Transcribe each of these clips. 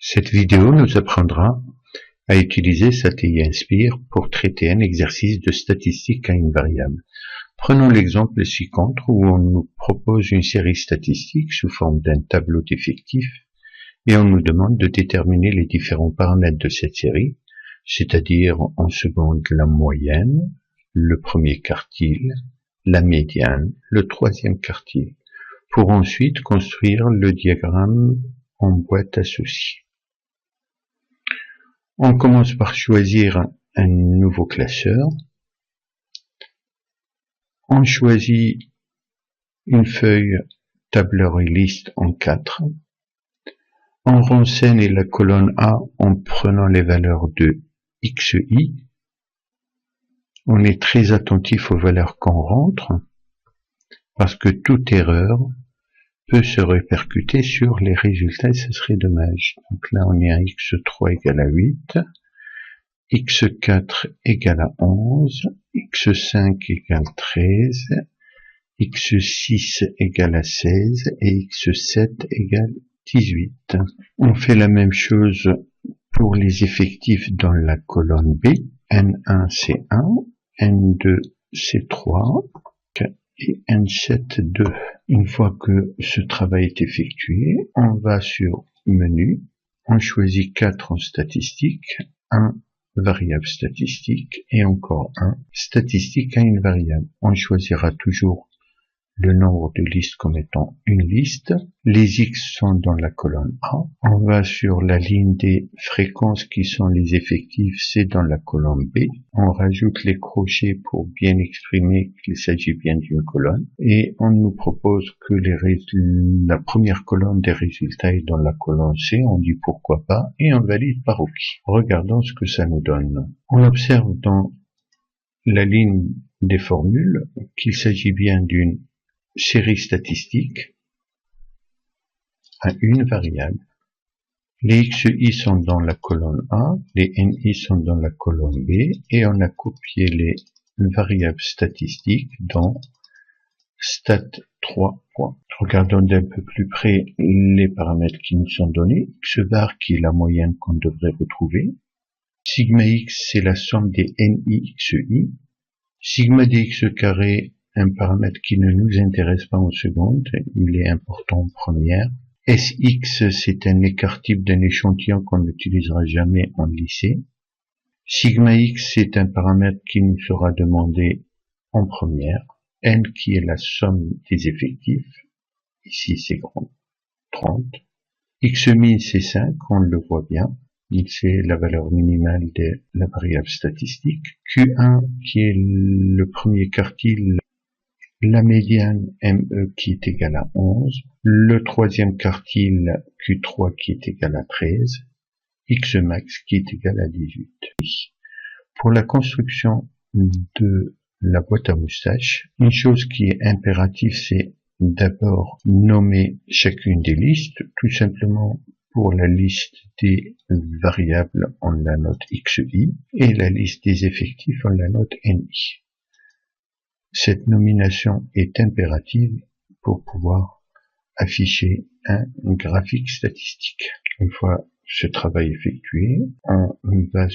Cette vidéo nous apprendra à utiliser SATI Inspire pour traiter un exercice de statistique à une variable. Prenons l'exemple ci-contre où on nous propose une série statistique sous forme d'un tableau d'effectifs et on nous demande de déterminer les différents paramètres de cette série, c'est-à-dire en seconde la moyenne, le premier quartile, la médiane, le troisième quartile, pour ensuite construire le diagramme en boîte associée. On commence par choisir un nouveau classeur. On choisit une feuille tableur et liste en 4. On renseigne la colonne A en prenant les valeurs de XI. On est très attentif aux valeurs qu'on rentre, parce que toute erreur peut se répercuter sur les résultats et ce serait dommage. Donc là, on est à x3 égale à 8, x4 égale à 11, x5 égale 13, x6 égale à 16 et x7 égale 18. On fait la même chose pour les effectifs dans la colonne B, N1 c'est 1, N2 c'est 3, et N7 2. Une fois que ce travail est effectué, on va sur Menu, on choisit 4 en statistique, 1 variable statistique et encore 1 statistique à une variable. On choisira toujours le nombre de listes comme étant une liste. Les X sont dans la colonne A. On va sur la ligne des fréquences qui sont les effectifs, c'est dans la colonne B. On rajoute les crochets pour bien exprimer qu'il s'agit bien d'une colonne. Et on nous propose que la première colonne des résultats est dans la colonne C. On dit pourquoi pas et on valide par OK. Regardons ce que ça nous donne. On observe dans la ligne des formules qu'il s'agit bien d'une série statistique à une variable. Les XI sont dans la colonne A, les NI sont dans la colonne B, et on a copié les variables statistiques dans stat3. Regardons d'un peu plus près les paramètres qui nous sont donnés. X bar qui est la moyenne qu'on devrait retrouver. Sigma X c'est la somme des NI XI. Sigma dx carré, un paramètre qui ne nous intéresse pas en seconde, il est important en première. Sx, c'est un écart type d'un échantillon qu'on n'utilisera jamais en lycée. Sigma x, c'est un paramètre qui nous sera demandé en première. N, qui est la somme des effectifs, ici c'est 30. X min, c'est 5, on le voit bien. C'est la valeur minimale de la variable statistique. Q1, qui est le premier quartile, la médiane ME qui est égale à 11, le troisième quartile Q3 qui est égal à 13, Xmax qui est égal à 18. Pour la construction de la boîte à moustaches, une chose qui est impérative, c'est d'abord nommer chacune des listes. Tout simplement, pour la liste des variables, on la note XI, et la liste des effectifs, on la note NI. Cette nomination est impérative pour pouvoir afficher un graphique statistique. Une fois ce travail effectué, on va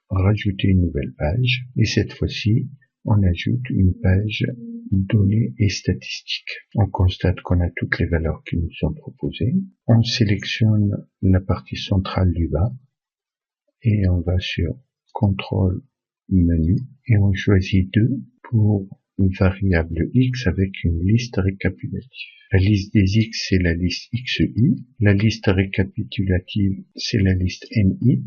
rajouter une nouvelle page et cette fois-ci, on ajoute une page données et statistiques. On constate qu'on a toutes les valeurs qui nous sont proposées. On sélectionne la partie centrale du bas et on va sur Contrôle Menu et on choisit 2 pour une variable X avec une liste récapitulative. La liste des X, c'est la liste XI. La liste récapitulative, c'est la liste NI.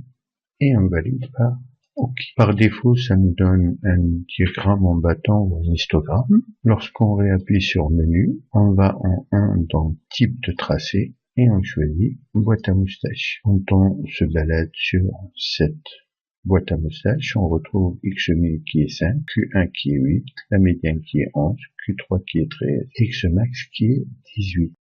Et on valide par OK. Par défaut, ça nous donne un diagramme en bâton ou un histogramme. Lorsqu'on réappuie sur Menu, on va en 1 dans Type de tracé et on choisit Boîte à moustaches. Quand on se balade sur cette boîte à moustaches, on retrouve X1000 qui est 5, Q1 qui est 8, la médiane qui est 11, Q3 qui est 13, Xmax qui est 18.